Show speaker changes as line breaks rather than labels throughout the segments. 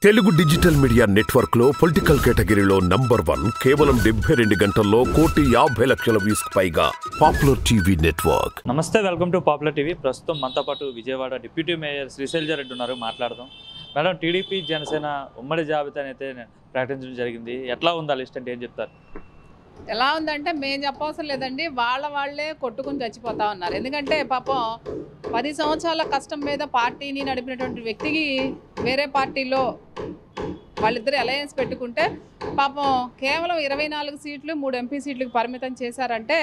Telugu digital media network లో political కేటగిరీలో number 1 కేవలం 72 గంటల్లో 1,50,00,000 వ్యూస్ పైగా పాపులర్ టీవీ నెట్వర్క్.
నమస్తే, వెల్కమ్ టు పాపులర్ టీవీ. ప్రస్తుతం మనతో పాటు విజయవాడ డిప్యూటీ మేయర్ శ్రీశైలజ రెడ్డి ఉన్నారు. మాట్లాడదాం. మేడం, టీడీపీ జనసేన ఉమ్మడి జాబితాని అయితే ప్రకటించడం జరిగింది. ఎట్లా ఉంది ఆ లిస్ట్ అంటే ఏం చెప్తారు?
ఎలా ఉందంటే మేము చెప్పవసరం లేదండి, వాళ్ళే కొట్టుకుని చచ్చిపోతా ఉన్నారు. ఎందుకంటే పాపం 10 సంవత్సరాల కష్టం మీద పార్టీని నడిపినటువంటి వ్యక్తికి వేరే పార్టీలో వాళ్ళిద్దరు అలయన్స్ పెట్టుకుంటే పాపం కేవలం 24 సీట్లు 3 ఎంపీ సీట్లకు పరిమితం చేశారంటే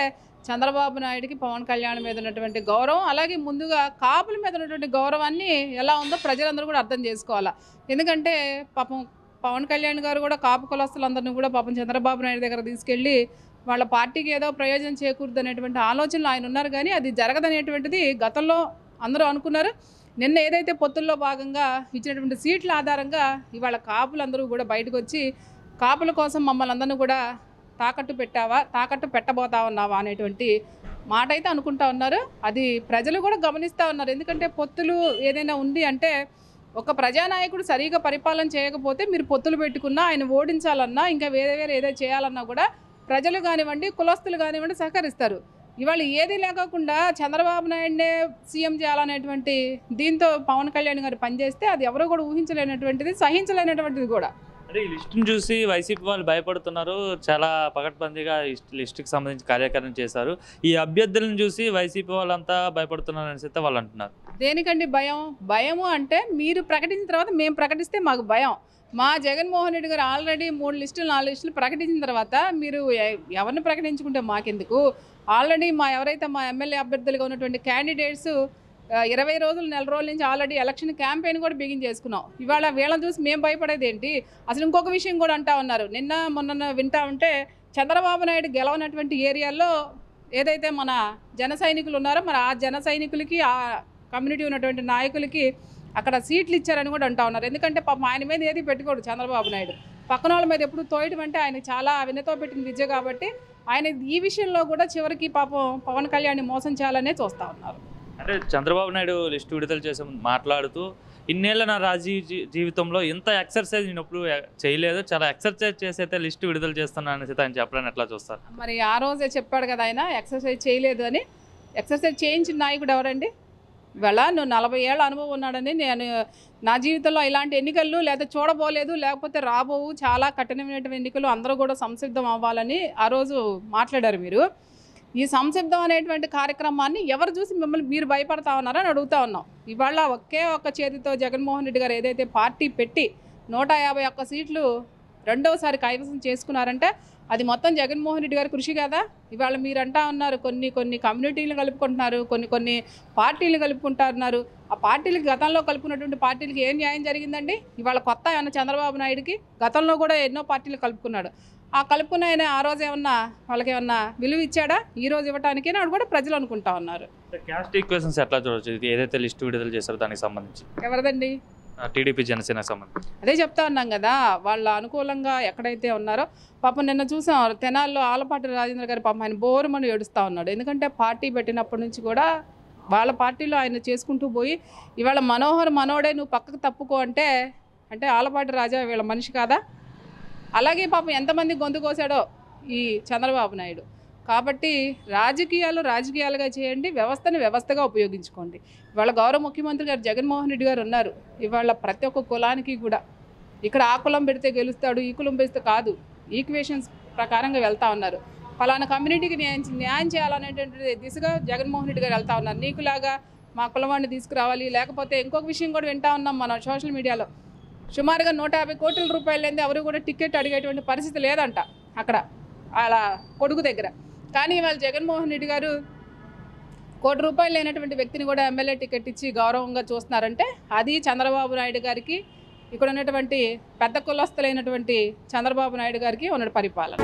చంద్రబాబు నాయుడికి పవన్ కళ్యాణ్ మీద ఉన్నటువంటి గౌరవం, అలాగే ముందుగా కాపుల మీద ఉన్నటువంటి గౌరవాన్ని ఎలా ఉందో ప్రజలందరూ కూడా అర్థం చేసుకోవాలా. ఎందుకంటే పాపం పవన్ కళ్యాణ్ గారు కూడా కాపు కులస్తులందరినీ కూడా పాపం చంద్రబాబు నాయుడు దగ్గర తీసుకెళ్ళి వాళ్ళ పార్టీకి ఏదో ప్రయోజనం చేకూరుదు అనేటువంటి ఆలోచనలు ఆయన ఉన్నారు. కానీ అది జరగదనేటువంటిది గతంలో అందరూ అనుకున్నారు. నిన్న ఏదైతే పొత్తుల్లో భాగంగా ఇచ్చినటువంటి సీట్ల ఆధారంగా ఇవాళ కాపులందరూ కూడా బయటకు వచ్చి కాపుల కోసం మమ్మల్ని అందరినీ కూడా తాకట్టు పెట్టబోతా ఉన్నావా అనేటువంటి మాట అయితే అనుకుంటా ఉన్నారు. అది ప్రజలు కూడా గమనిస్తూ ఉన్నారు. ఎందుకంటే పొత్తులు ఏదైనా ఉంది అంటే ఒక ప్రజానాయకుడు సరిగా పరిపాలన చేయకపోతే మీరు పొత్తులు పెట్టుకున్నా, ఆయన ఓడించాలన్నా, ఇంకా వేరే ఏదో చేయాలన్నా కూడా ప్రజలు కానివ్వండి, కులస్తులు కానివ్వండి సహకరిస్తారు. ఇవాళ ఏది లేకుండా చంద్రబాబు నాయుడినే సీఎం చేయాలనేటువంటి దీంతో పవన్ కళ్యాణ్ గారు పనిచేస్తే అది ఎవరో కూడా ఊహించలేనటువంటిది, సహించలేనటువంటిది కూడా.
అంటే ఈ లిస్టును చూసి వైసీపీ వాళ్ళు భయపడుతున్నారు. చాలా పకడ్బందీగా లిస్టుకి సంబంధించి కార్యక్రమం చేశారు. ఈ అభ్యర్థులను చూసి వైసీపీ వాళ్ళంతా భయపడుతున్నారు అనేసి వాళ్ళు అంటున్నారు.
దేనికండి భయము అంటే మీరు ప్రకటించిన తర్వాత మేము ప్రకటిస్తే మాకు భయం. మా జగన్మోహన్ రెడ్డి గారు ఆల్రెడీ 3 లిస్టులు 4 లిస్టులు ప్రకటించిన తర్వాత మీరు ఎవరిని ప్రకటించుకుంటే మాకెందుకు? ఆల్రెడీ ఎవరైతే మా ఎమ్మెల్యే అభ్యర్థులుగా ఉన్నటువంటి క్యాండిడేట్స్ 20 రోజులు నెల రోజుల నుంచి ఆల్రెడీ ఎలక్షన్ క్యాంపెయిన్ కూడా బిగిన్ చేసుకున్నాం. ఇవాళ వీళ్ళని చూసి మేము భయపడేది ఏంటి? అసలు ఇంకొక విషయం కూడా అంటా ఉన్నారు. మొన్న వింటా ఉంటే చంద్రబాబు నాయుడు గెలవనటువంటి ఏరియాల్లో ఏదైతే మన జన సైనికులు ఉన్నారో మరి ఆ జన సైనికులకి, ఆ కమ్యూనిటీ ఉన్నటువంటి నాయకులకి అక్కడ సీట్లు ఇచ్చారని కూడా అంటా ఉన్నారు. ఎందుకంటే పాపం ఆయన మీద ఏది పెట్టుకోడు చంద్రబాబు నాయుడు. పక్కన వాళ్ళ మీద ఎప్పుడు తోయటం అంటే ఆయన చాలా వినతో పెట్టిన విద్య కాబట్టి ఆయన ఈ విషయంలో కూడా చివరికి పాపం పవన్ కళ్యాణ్ మోసం చేయాలనే చూస్తూ ఉన్నారు.
అంటే చంద్రబాబు నాయుడు లిస్టు విడుదల చేసే మాట్లాడుతూ ఇన్నేళ్ళ నా రాజకీయ జీవితంలో ఇంత ఎక్సర్సైజ్ నేను ఎప్పుడు చేయలేదు, చాలా ఎక్సర్సైజ్ చేసి అయితే లిస్టు విడుదల చేస్తున్నాను అనేసి ఆయన చెప్పడానికి ఎట్లా చూస్తారు?
మరి ఆ రోజే చెప్పాడు కదా ఆయన ఎక్సర్సైజ్ చేయలేదు అని. ఎక్సర్సైజ్ చేయించిన నాయకుడు ఎవరండి? ఇవాళ నువ్వు 40 ఏళ్ళ అనుభవం ఉన్నాడని నేను నా జీవితంలో ఇలాంటి ఎన్నికలు లేదా చూడబోలేదు, లేకపోతే రాబోవు చాలా కఠినమైనటువంటి ఎన్నికలు అందరూ కూడా సంసిద్ధం అవ్వాలని ఆ రోజు మాట్లాడారు మీరు. ఈ సంసిద్ధం అనేటువంటి కార్యక్రమాన్ని ఎవరు చూసి మిమ్మల్ని మీరు భయపడతా ఉన్నారని అడుగుతా ఉన్నాం. ఇవాళ ఒకే ఒక్క చేతితో జగన్మోహన్ రెడ్డి గారు ఏదైతే పార్టీ పెట్టి 151 సీట్లు రెండవసారి కైవసం చేసుకున్నారంటే అది మొత్తం జగన్మోహన్ రెడ్డి గారి కృషి కదా. ఇవాళ మీరు అంటా ఉన్నారు కొన్ని కమ్యూనిటీలు కలుపుకుంటున్నారు, కొన్ని పార్టీలు కలుపుకుంటున్నారు. ఆ పార్టీలకి గతంలో కలుపుకున్నటువంటి పార్టీలకి ఏం న్యాయం జరిగిందండి? ఇవాళ కొత్త ఏమన్నా చంద్రబాబు నాయుడికి? గతంలో కూడా ఎన్నో పార్టీలు కలుపుకున్నాడు. ఆ కలుపుకున్న ఆయన ఆ రోజు వాళ్ళకి ఏమన్నా విలువ ఇచ్చాడా? ఈ రోజు ఇవ్వడానికి నాడు కూడా ప్రజలు అనుకుంటా ఉన్నారు.
క్యాస్ట్ ఈక్వేషన్స్ ఎట్లా చూడవచ్చు? ఏదైతే లిస్టు విడుదల చేశారో దానికి సంబంధించి
ఎవరిదండి?
టీడీపీ జనసేన సంబంధించి
అదే చెప్తా ఉన్నాం కదా, వాళ్ళ అనుకూలంగా ఎక్కడైతే ఉన్నారో పాపం నిన్న చూసాం తెనాల్లో ఆలపాటి రాజేంద్ర గారు పాపం ఆయన బోరుమని ఏడుస్తూ ఉన్నాడు. ఎందుకంటే పార్టీ పెట్టినప్పటి నుంచి కూడా వాళ్ళ పార్టీలో ఆయన చేసుకుంటూ పోయి ఇవాళ మనోహర్ మనోడే నువ్వు పక్కకు తప్పుకో అంటే ఆలపాటి రాజా వీళ్ళ మనిషి కాదా? అలాగే పాపం ఎంతమంది గొంతు కోసాడో ఈ చంద్రబాబు నాయుడు. కాబట్టి రాజకీయాలుగా చేయండి, వ్యవస్థని వ్యవస్థగా ఉపయోగించుకోండి. ఇవాళ గౌరవ ముఖ్యమంత్రి గారు జగన్మోహన్ రెడ్డి గారు ఉన్నారు. ఇవాళ ప్రతి ఒక్క కులానికి కూడా ఇక్కడ ఆ కులం పెడితే గెలుస్తాడు, ఈ కులం పెడితే కాదు, ఈక్వేషన్స్ ప్రకారంగా వెళ్తూ ఉన్నారు. ఫలానా కమ్యూనిటీకి న్యాయం చేయాలనేటువంటి దిశగా జగన్మోహన్ రెడ్డి గారు వెళ్తూ ఉన్నారు. నీకులాగా మా కులవాడిని తీసుకురావాలి, లేకపోతే ఇంకొక విషయం కూడా వింటా ఉన్నాం మనం సోషల్ మీడియాలో. సుమారుగా 150 కోట్ల రూపాయలైంది ఎవరు కూడా టికెట్ అడిగేటువంటి పరిస్థితి లేదంట అక్కడ అలా కొడుకు దగ్గర. కానీ ఇవాళ జగన్మోహన్ రెడ్డి గారు 1 కోటి రూపాయలు లేనటువంటి వ్యక్తిని కూడా ఎమ్మెల్యే టికెట్ ఇచ్చి గౌరవంగా చూస్తున్నారంటే అది చంద్రబాబు నాయుడు గారికి, ఇక్కడ ఉన్నటువంటి పెద్ద కులస్తులైనటువంటి చంద్రబాబు నాయుడు గారికి ఉన్న పరిపాలన.